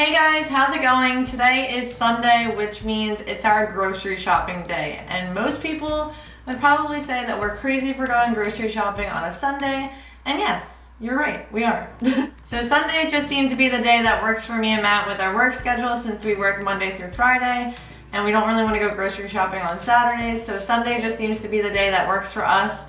Hey guys, how's it going? Today is Sunday, which means it's our grocery shopping day. And most people would probably say that we're crazy for going grocery shopping on a Sunday. And yes, you're right, we are. So Sundays just seem to be the day that works for me and Matt with our work schedule since we work Monday through Friday. And we don't really want to go grocery shopping on Saturdays. So Sunday just seems to be the day that works for us.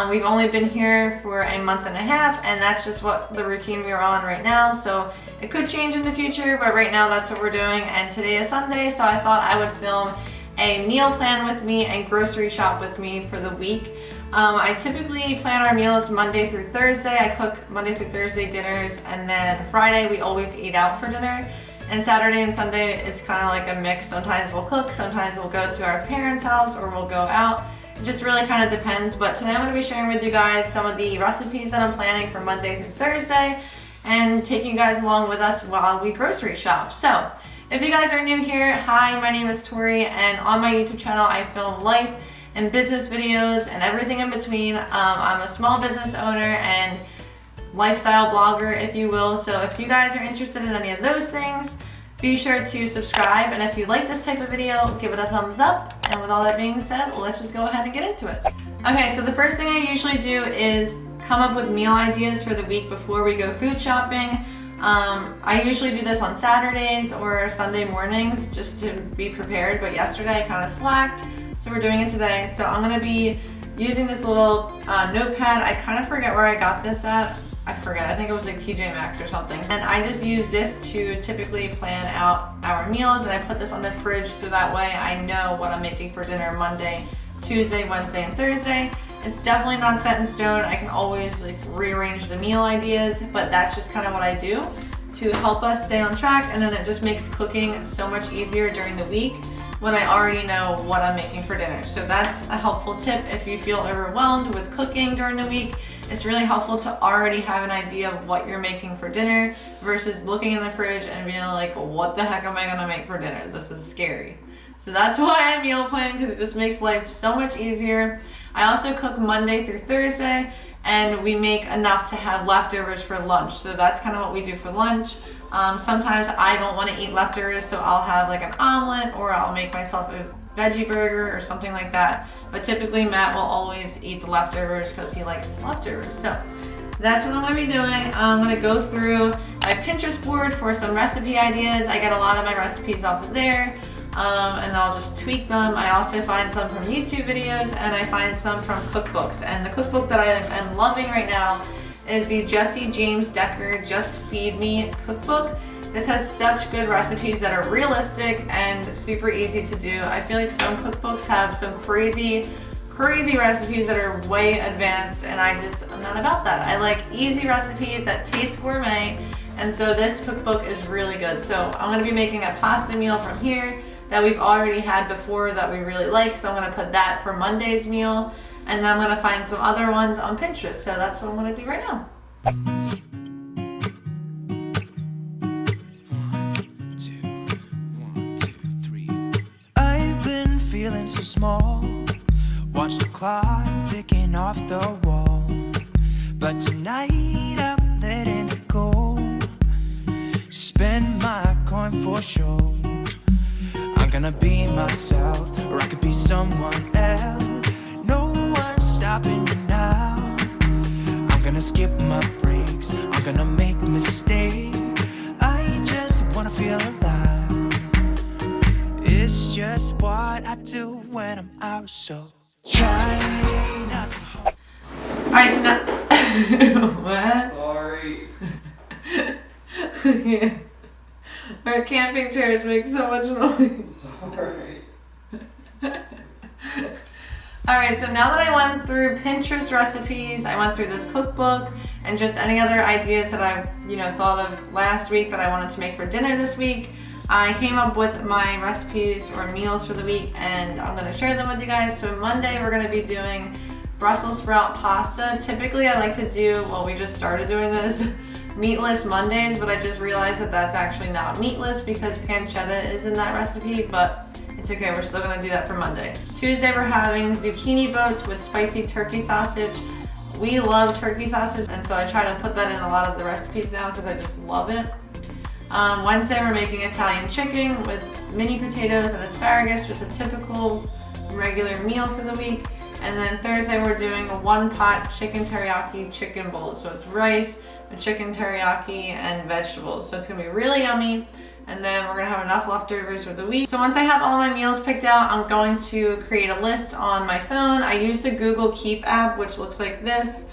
We've only been here for a month and a half, and that's just what the routine we're on right now. So it could change in the future, but right now that's what we're doing. And today is Sunday, so I thought I would film a meal plan with me and grocery shop with me for the week. I typically plan our meals Monday through Thursday. I cook Monday through Thursday dinners, and then Friday we always eat out for dinner. And Saturday and Sunday it's kind of like a mix. Sometimes we'll cook, sometimes we'll go to our parents' house, or we'll go out. It just really kind of depends, but today I'm going to be sharing with you guys some of the recipes that I'm planning for Monday through Thursday and taking you guys along with us while we grocery shop. So, if you guys are new here, hi, my name is Tori, and on my YouTube channel I film life and business videos and everything in between. I'm a small business owner and lifestyle blogger, if you will, so if you guys are interested in any of those things, be sure to subscribe, and if you like this type of video, give it a thumbs up. And with all that being said, let's just go ahead and get into it. Okay, so the first thing I usually do is come up with meal ideas for the week before we go food shopping. I usually do this on Saturdays or Sunday mornings just to be prepared, but yesterday I kind of slacked, so we're doing it today. So I'm gonna be using this little notepad. I kind of forget where I got this at. I forget, I think it was like TJ Maxx or something. And I just use this to typically plan out our meals, and I put this on the fridge so that way I know what I'm making for dinner Monday, Tuesday, Wednesday, and Thursday. It's definitely not set in stone. I can always like rearrange the meal ideas, but that's just kind of what I do to help us stay on track, and then it just makes cooking so much easier during the week when I already know what I'm making for dinner. So that's a helpful tip if you feel overwhelmed with cooking during the week. It's really helpful to already have an idea of what you're making for dinner versus looking in the fridge and being like, what the heck am I gonna make for dinner? This is scary. So that's why I meal plan, because it just makes life so much easier. I also cook Monday through Thursday, and we make enough to have leftovers for lunch. So that's kind of what we do for lunch. Sometimes I don't want to eat leftovers, so I'll have like an omelet, or I'll make myself a veggie burger or something like that. But typically Matt will always eat the leftovers because he likes leftovers. So that's what I'm going to be doing. I'm going to go through my Pinterest board for some recipe ideas. I get a lot of my recipes off of there, and I'll just tweak them. I also find some from YouTube videos, and I find some from cookbooks. And the cookbook that I am loving right now is the Jesse James Decker Just Feed Me cookbook. This has such good recipes that are realistic and super easy to do. I feel like some cookbooks have some crazy recipes that are way advanced, and I'm not about that. I like easy recipes that taste gourmet, and so this cookbook is really good. So I'm gonna be making a pasta meal from here that we've already had before that we really like, so I'm gonna put that for Monday's meal, and then I'm gonna find some other ones on Pinterest, so that's what I'm gonna do right now. Feeling so small, watch the clock ticking off the wall, but tonight I'm letting it go. Spend my coin for sure. I'm gonna be myself, or I could be someone else. No one's stopping me now. I'm gonna skip my breaks, I'm gonna make mistakes. I just wanna feel alive. It's just what I do when I'm out, so try not to. Alright, so now what? Sorry. Yeah. Our camping chairs make so much noise. Sorry. Alright, so now that I went through Pinterest recipes, I went through this cookbook, and just any other ideas that I thought of last week that I wanted to make for dinner this week, I came up with my recipes or meals for the week, and I'm going to share them with you guys. So Monday we're going to be doing Brussels sprout pasta. Typically I like to do, well, we just started doing this, meatless Mondays, but I just realized that that's actually not meatless because pancetta is in that recipe, but it's okay, we're still going to do that for Monday. Tuesday we're having zucchini boats with spicy turkey sausage. We love turkey sausage, and so I try to put that in a lot of the recipes now because I just love it. Wednesday we're making Italian chicken with mini potatoes and asparagus, just a typical regular meal for the week. And then Thursday we're doing a 1-pot chicken teriyaki chicken bowl. So it's rice with chicken teriyaki and vegetables. So it's gonna be really yummy. And then we're gonna have enough leftovers for the week. So once I have all my meals picked out, I'm going to create a list on my phone. I use the Google Keep app, which looks like this.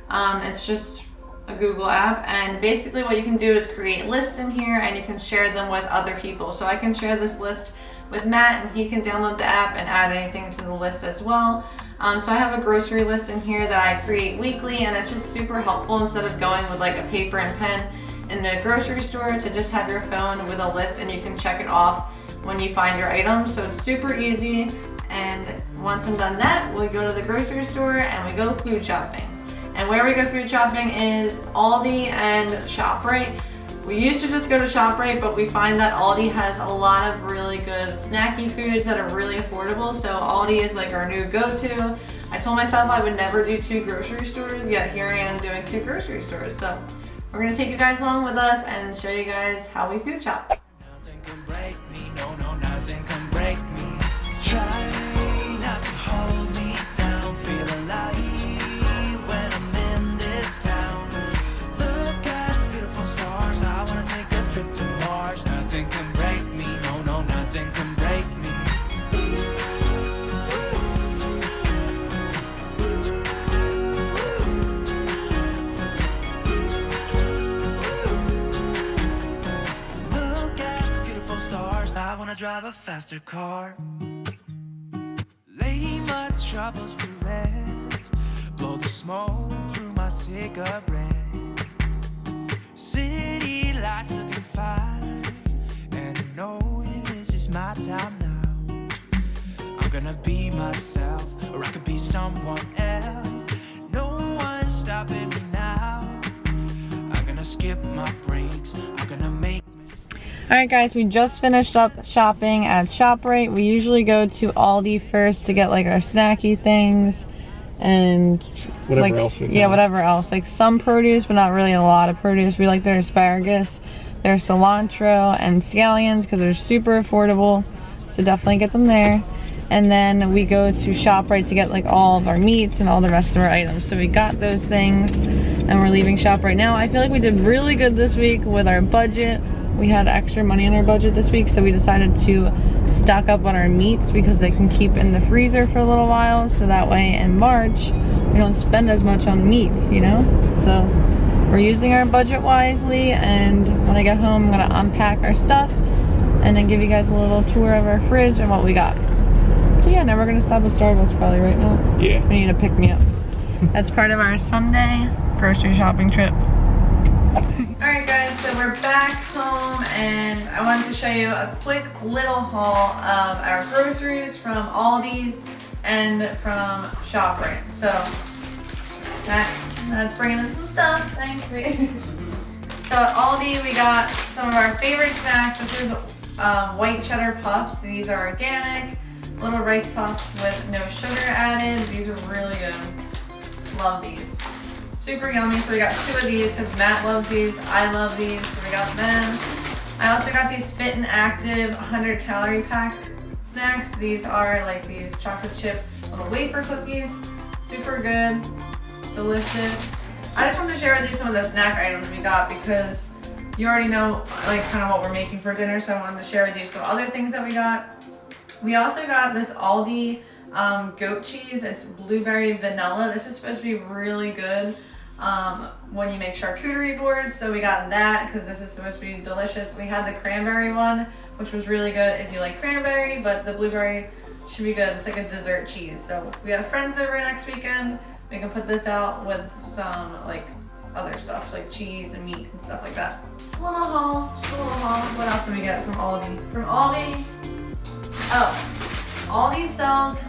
It's just a Google app, and basically what you can do is create lists in here and you can share them with other people. So I can share this list with Matt and he can download the app and add anything to the list as well. So I have a grocery list in here that I create weekly, and it's just super helpful instead of going with like a paper and pen in the grocery store to just have your phone with a list and you can check it off when you find your items. So it's super easy, and once I'm done that, we go to the grocery store and we go food shopping. And where we go food shopping is Aldi and ShopRite. We used to just go to ShopRite, but we find that Aldi has a lot of really good snacky foods that are really affordable. So Aldi is like our new go-to. I told myself I would never do 2 grocery stores, yet here I am doing 2 grocery stores. So we're gonna take you guys along with us and show you guys how we food shop. Nothing can break me, no, nothing can break me. Try not to hold me down, feel alive when I'm in this town. Look at the beautiful stars, I wanna take a trip to Mars. Nothing can break me, no, nothing can break me. Look at the beautiful stars, I wanna drive a faster car. Lay my troubles to rest, blow the smoke through my cigarette. City lights looking fine, and I know this is my time now. I'm gonna be myself, or I could be someone else. No one's stopping me now. I'm gonna skip my breaks, I'm gonna make. Alright guys, we just finished up shopping at ShopRite. We usually go to Aldi first to get like our snacky things and whatever else. Whatever else. Like some produce, but not really a lot of produce. We like their asparagus, their cilantro, and scallions because they're super affordable. So definitely get them there. And then we go to ShopRite to get like all of our meats and all the rest of our items. So we got those things and we're leaving ShopRite now. I feel like we did really good this week with our budget. We had extra money in our budget this week, so we decided to stock up on our meats because they can keep in the freezer for a little while, so that way in March we don't spend as much on meats, you know? So we're using our budget wisely, and when I get home I'm gonna unpack our stuff and then give you guys a little tour of our fridge and what we got. So yeah, now we're gonna stop at Starbucks probably right now. Yeah. We need to pick me up. That's part of our Sunday grocery shopping trip. Alright guys, so we're back home and I wanted to show you a quick little haul of our groceries from Aldi's and from ShopRite. So that's bringing in some stuff, thanks. So at Aldi we got some of our favorite snacks. This is white cheddar puffs. These are organic, little rice puffs with no sugar added. These are really good. Love these. Super yummy. So we got 2 of these because Matt loves these, I love these, so we got them. I also got these Fit and Active 100 calorie pack snacks. These are like these chocolate chip little wafer cookies. Super good, delicious. I just wanted to share with you some of the snack items we got because you already know like kind of what we're making for dinner, so I wanted to share with you some other things that we got. We also got this Aldi goat cheese. It's blueberry vanilla. This is supposed to be really good when you make charcuterie boards, so we got that because this is supposed to be delicious. We had the cranberry one, which was really good if you like cranberry, but the blueberry should be good. It's like a dessert cheese. So if we have friends over next weekend, we can put this out with some like other stuff like cheese and meat and stuff like that. Just a little haul, What else did we get from Aldi? From Aldi, Aldi sells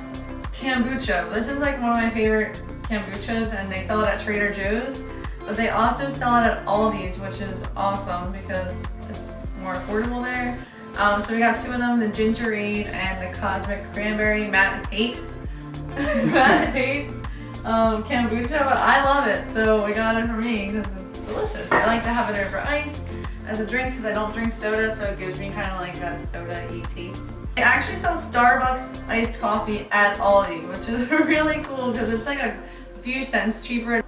kombucha. This is like one of my favorite kombuchas, and they sell it at Trader Joe's, but they also sell it at Aldi's, which is awesome because it's more affordable there. So we got 2 of them, the Gingerade and the Cosmic Cranberry. Matt hates kombucha, but I love it, so we got it for me because it's delicious. I like to have it over ice, as a drink because I don't drink soda, so it gives me kind of like that soda-y taste. They actually sell Starbucks iced coffee at Aldi, which is really cool because it's like a few cents cheaper.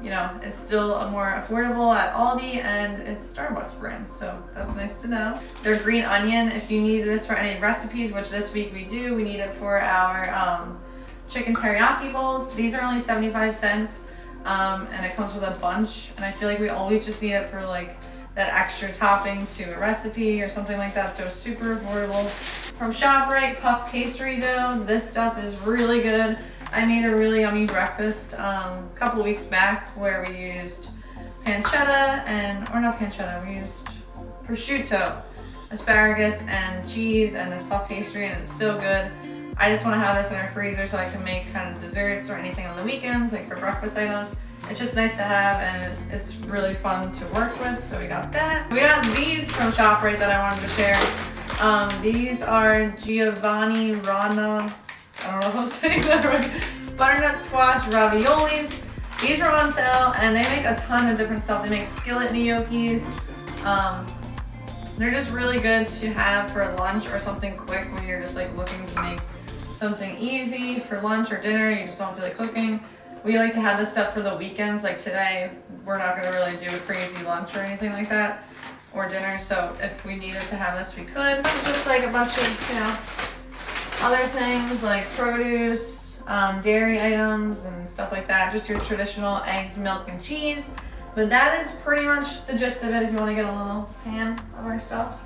You know, it's still more affordable at Aldi, and it's Starbucks brand, so that's nice to know. Their green onion, if you need this for any recipes, which this week we do, we need it for our chicken teriyaki bowls. These are only 75 cents, and it comes with a bunch, and I feel like we always just need it for like that extra topping to a recipe or something like that, so it's super affordable. From ShopRite, puff pastry dough. This stuff is really good. I made a really yummy breakfast a couple weeks back where we used pancetta or not pancetta, we used prosciutto, asparagus, and cheese, and this puff pastry, and it's so good. I just want to have this in our freezer so I can make kind of desserts or anything on the weekends, like for breakfast items. It's just nice to have, and it's really fun to work with, so we got that. We got these from ShopRite that I wanted to share. These are Giovanni Rana, I don't know if I'm saying that right, butternut squash raviolis. These were on sale, and they make a ton of different stuff. They make skillet gnocchis. They're just really good to have for lunch or something quick when you're just like looking to make something easy for lunch or dinner. You just don't feel like cooking. We like to have this stuff for the weekends. Like today, we're not gonna really do a crazy lunch or anything like that, or dinner. So if we needed to have this, we could. It's just like a bunch of, you know, other things like produce, dairy items and stuff like that. Just your traditional eggs, milk, and cheese. But that is pretty much the gist of it if you want to get a little pan of our stuff.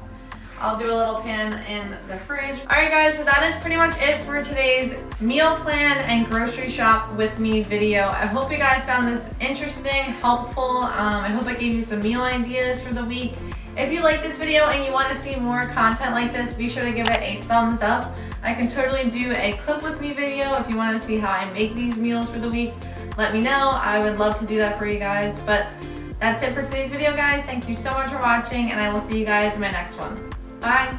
I'll do a little pan in the fridge. Alright guys, so that is pretty much it for today's meal plan and grocery shop with me video. I hope you guys found this interesting, helpful. I hope I gave you some meal ideas for the week. If you like this video and you want to see more content like this, be sure to give it a thumbs up. I can totally do a cook with me video if you want to see how I make these meals for the week. Let me know. I would love to do that for you guys. But that's it for today's video, guys. Thank you so much for watching, and I will see you guys in my next one. Bye.